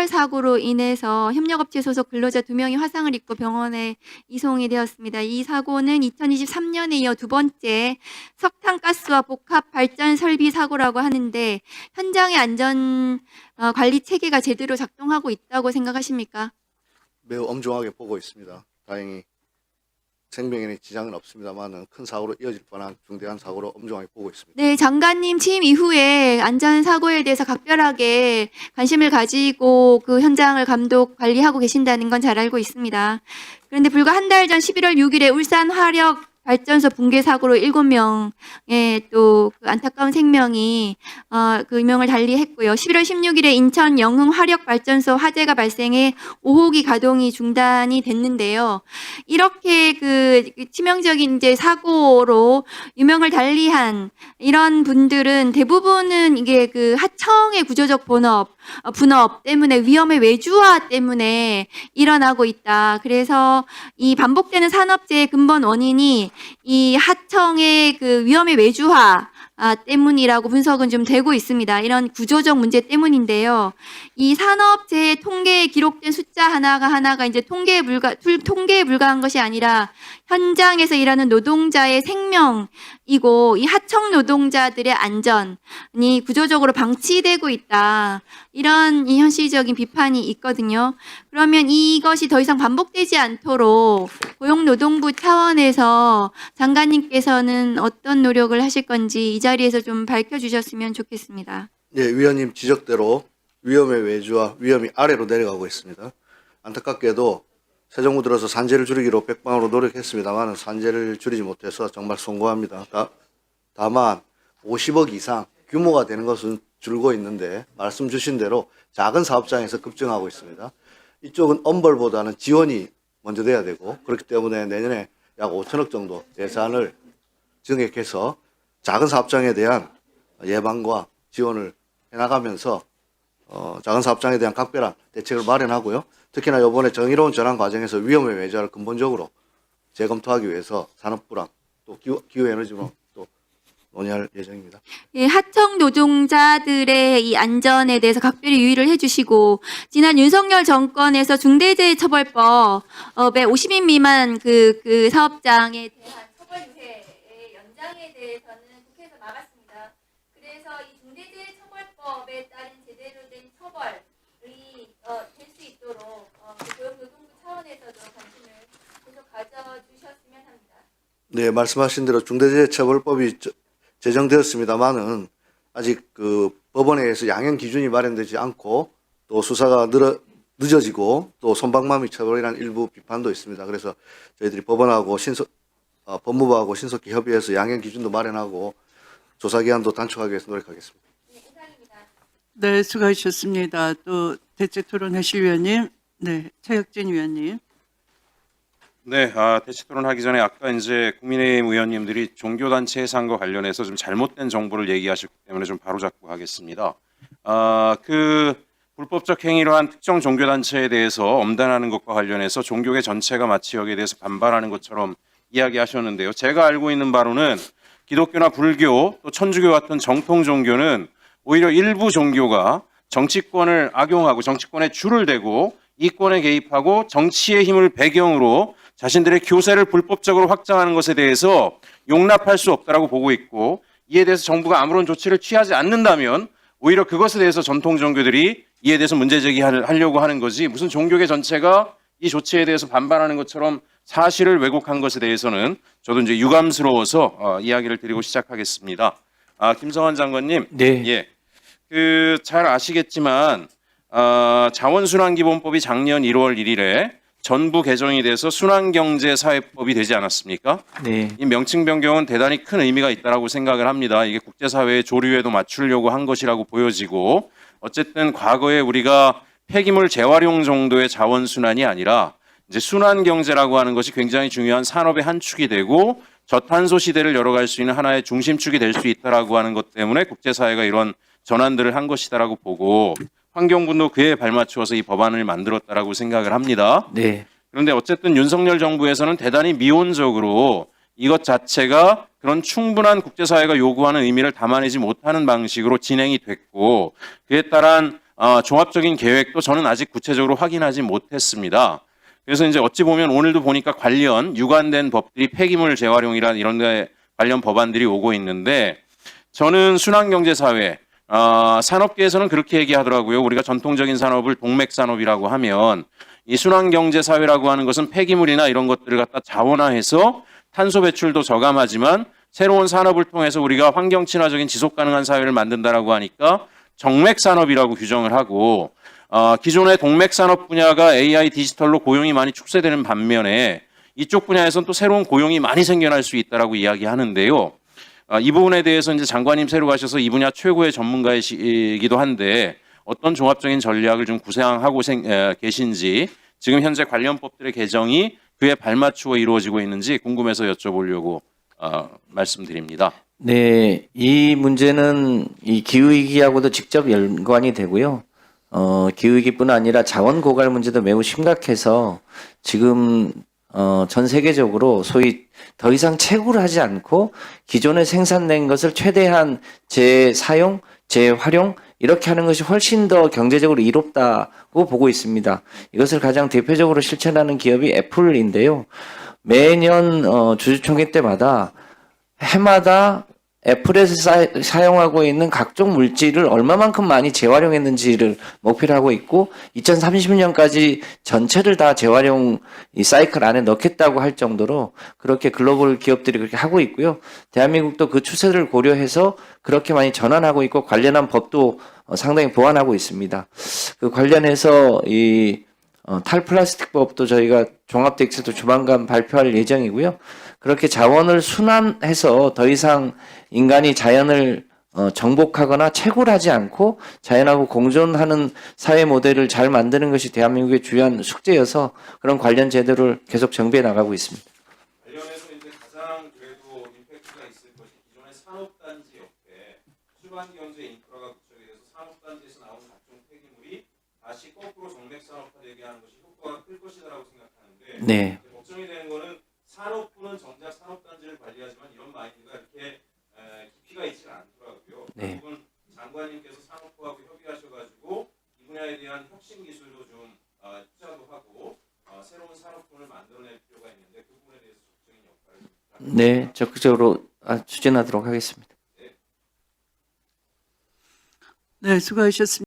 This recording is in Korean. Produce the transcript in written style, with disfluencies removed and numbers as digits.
사고로 인해서 협력업체 소속 근로자 2명이 화상을 입고 병원에 이송이 되었습니다. 이 사고는 2023년에 이어 두 번째 석탄가스와 복합 발전 설비 사고라고 하는데 현장의 안전 관리 체계가 제대로 작동하고 있다고 생각하십니까? 매우 엄중하게 보고 있습니다. 다행히 생명에는 지장은 없습니다만 큰 사고로 이어질 뻔한 중대한 사고로 엄중하게 보고 있습니다. 네, 장관님 취임 이후에 안전사고에 대해서 각별하게 관심을 가지고 그 현장을 감독 관리하고 계신다는 건 잘 알고 있습니다. 그런데 불과 한 달 전 11월 6일에 울산 화력 발전소 붕괴 사고로 7명의 또 그 안타까운 생명이 그 유명을 달리했고요. 11월 16일에 인천 영흥 화력 발전소 화재가 발생해 5호기 가동이 중단이 됐는데요. 이렇게 그 치명적인 이제 사고로 유명을 달리한 이런 분들은 대부분은 이게 그 하청의 구조적 분업 때문에 위험의 외주화 때문에 일어나고 있다. 그래서 이 반복되는 산업재해의 근본 원인이 이 하청의 그 위험의 외주화 때문이라고 분석은 좀 되고 있습니다. 이런 구조적 문제 때문인데요. 이 산업재해 통계에 기록된 숫자 하나가 이제 통계에 불과한 것이 아니라 현장에서 일하는 노동자의 생명이고 이 하청 노동자들의 안전이 구조적으로 방치되고 있다. 이런 이 현실적인 비판이 있거든요. 그러면 이것이 더 이상 반복되지 않도록 고용노동부 차원에서 장관님께서는 어떤 노력을 하실 건지 이 자리에서 좀 밝혀주셨으면 좋겠습니다. 예, 위원님 지적대로 위험의 외주와 위험이 아래로 내려가고 있습니다. 안타깝게도 새 정부 들어서 산재를 줄이기로 백방으로 노력했습니다만 산재를 줄이지 못해서 정말 송구합니다. 다만 50억 이상 규모가 되는 것은 줄고 있는데 말씀 주신 대로 작은 사업장에서 급증하고 있습니다. 이쪽은 엄벌보다는 지원이 먼저 돼야 되고 그렇기 때문에 내년에 약 5천억 정도 예산을 증액해서 작은 사업장에 대한 예방과 지원을 해나가면서 작은 사업장에 대한 각별한 대책을 마련하고요. 특히나 이번에 정의로운 전환 과정에서 위험의 외주화를 근본적으로 재검토하기 위해서 산업부랑 또 기후에너지부랑 또 논의할 예정입니다. 예, 하청 노동자들의 이 안전에 대해서 각별히 유의를 해주시고 지난 윤석열 정권에서 중대재해처벌법에 50인 미만 그 사업장에 대한 처벌 유예의 연장에 대해서는 국회에서 막았습니다. 그래서 이 중대재해처벌법에 따른 제대로 된 처벌이 될 수 있도록 고용노동부 차원에서도 관심을 계속 가져주셨으면 합니다. 네, 말씀하신 대로 중대재해처벌법이 제정되었습니다만은 아직 그 법원에서 양형 기준이 마련되지 않고 또 수사가 늦어지고 또 솜방망이 처벌이라는 일부 비판도 있습니다. 그래서 저희들이 법원하고 법무부하고 신속히 협의해서 양형 기준도 마련하고 조사 기한도 단축하기 위해서 노력하겠습니다. 네, 이상입니다. 네, 수고하셨습니다. 또 대책 토론하실 위원님, 네, 최혁진 위원님. 네, 대책 토론하기 전에 아까 이제 국민의힘 의원님들이 종교단체 해산과 관련해서 좀 잘못된 정보를 얘기하셨기 때문에 좀 바로잡고 하겠습니다. 그 불법적 행위로 한 특정 종교단체에 대해서 엄단하는 것과 관련해서 종교계 전체가 마치 여기에 대해서 반발하는 것처럼 이야기하셨는데요. 제가 알고 있는 바로는 기독교나 불교 또 천주교 같은 정통 종교는 오히려 일부 종교가 정치권을 악용하고 정치권에 줄을 대고 이권에 개입하고 정치의 힘을 배경으로 자신들의 교세를 불법적으로 확장하는 것에 대해서 용납할 수 없다라고 보고 있고 이에 대해서 정부가 아무런 조치를 취하지 않는다면 오히려 그것에 대해서 전통 종교들이 이에 대해서 문제 제기하려고 하는 거지 무슨 종교계 전체가 이 조치에 대해서 반발하는 것처럼 사실을 왜곡한 것에 대해서는 저도 이제 유감스러워서 이야기를 드리고 시작하겠습니다. 김성환 장관님, 네. 예, 잘 아시겠지만 자원순환기본법이 작년 1월 1일에 전부 개정이 돼서 순환경제사회법이 되지 않았습니까? 네. 이 명칭 변경은 대단히 큰 의미가 있다고 생각을 합니다. 이게 국제사회의 조류에도 맞추려고 한 것이라고 보여지고 어쨌든 과거에 우리가 폐기물 재활용 정도의 자원순환이 아니라 이제 순환경제라고 하는 것이 굉장히 중요한 산업의 한 축이 되고 저탄소 시대를 열어갈 수 있는 하나의 중심축이 될 수 있다라고 하는 것 때문에 국제사회가 이런 전환들을 한 것이다라고 보고 환경부도 그에 발맞추어서 이 법안을 만들었다라고 생각을 합니다. 네. 그런데 어쨌든 윤석열 정부에서는 대단히 미온적으로 이것 자체가 그런 충분한 국제사회가 요구하는 의미를 담아내지 못하는 방식으로 진행이 됐고 그에 따른 종합적인 계획도 저는 아직 구체적으로 확인하지 못했습니다. 그래서 이제 어찌 보면 오늘도 보니까 관련 유관된 법들이 폐기물 재활용이란 이런 데 관련 법안들이 오고 있는데 저는 순환경제사회, 산업계에서는 그렇게 얘기하더라고요. 우리가 전통적인 산업을 동맥산업이라고 하면 이 순환경제사회라고 하는 것은 폐기물이나 이런 것들을 갖다 자원화해서 탄소 배출도 저감하지만 새로운 산업을 통해서 우리가 환경 친화적인 지속 가능한 사회를 만든다라고 하니까 정맥산업이라고 규정을 하고 기존의 동맥산업 분야가 AI 디지털로 고용이 많이 축소되는 반면에 이쪽 분야에서는 또 새로운 고용이 많이 생겨날 수 있다라고 이야기하는데요. 이 부분에 대해서 이제 장관님 새로 가셔서 이 분야 최고의 전문가이기도 한데 어떤 종합적인 전략을 좀 구상하고 계신지 지금 현재 관련 법들의 개정이 그에 발맞추어 이루어지고 있는지 궁금해서 여쭤보려고 말씀드립니다. 네, 이 문제는 이 기후위기하고도 직접 연관이 되고요. 기후위기뿐 아니라 자원 고갈 문제도 매우 심각해서 지금 전 세계적으로 소위 더 이상 채굴을 하지 않고 기존에 생산된 것을 최대한 재사용, 재활용 이렇게 하는 것이 훨씬 더 경제적으로 이롭다고 보고 있습니다. 이것을 가장 대표적으로 실천하는 기업이 애플인데요. 매년 주주총회 때마다 해마다 애플에서 사용하고 있는 각종 물질을 얼마만큼 많이 재활용했는지를 목표로 하고 있고 2030년까지 전체를 다 재활용 이 사이클 안에 넣겠다고 할 정도로 그렇게 글로벌 기업들이 그렇게 하고 있고요. 대한민국도 그 추세를 고려해서 그렇게 많이 전환하고 있고 관련한 법도 상당히 보완하고 있습니다. 그 관련해서 이 탈플라스틱법도 저희가 종합대책도 조만간 발표할 예정이고요. 그렇게 자원을 순환해서 더 이상 인간이 자연을 정복하거나 채굴하지 않고 자연하고 공존하는 사회 모델을 잘 만드는 것이 대한민국의 주요한 숙제여서 그런 관련 제도를 계속 정비해 나가고 있습니다. 관련해서 이제 가장 그래도 임팩트가 있을 것이 기존의 산업단지 옆에 수반경제 인프라가 구축이 돼서 산업단지에서 나오는 각종 폐기물이 다시 거꾸로 정맥산업화되게 하는 것이 효과가 클 것이다라고 생각하는데 네. 걱정이 되는 거는 산업부는 정작 산업단지를 관리하지만 이런 마인드가 이렇게 깊이가 있지가 않더라고요. 네. 결국은 장관님께서 산업부하고 협의하셔가지고 이 분야에 대한 혁신 기술도 좀 투자도 하고 새로운 산업군을 만들어낼 필요가 있는데 그 부분에 대해서 적극적인 역할을 네, 적극적으로 추진하도록 하겠습니다. 네, 수고하셨습니다.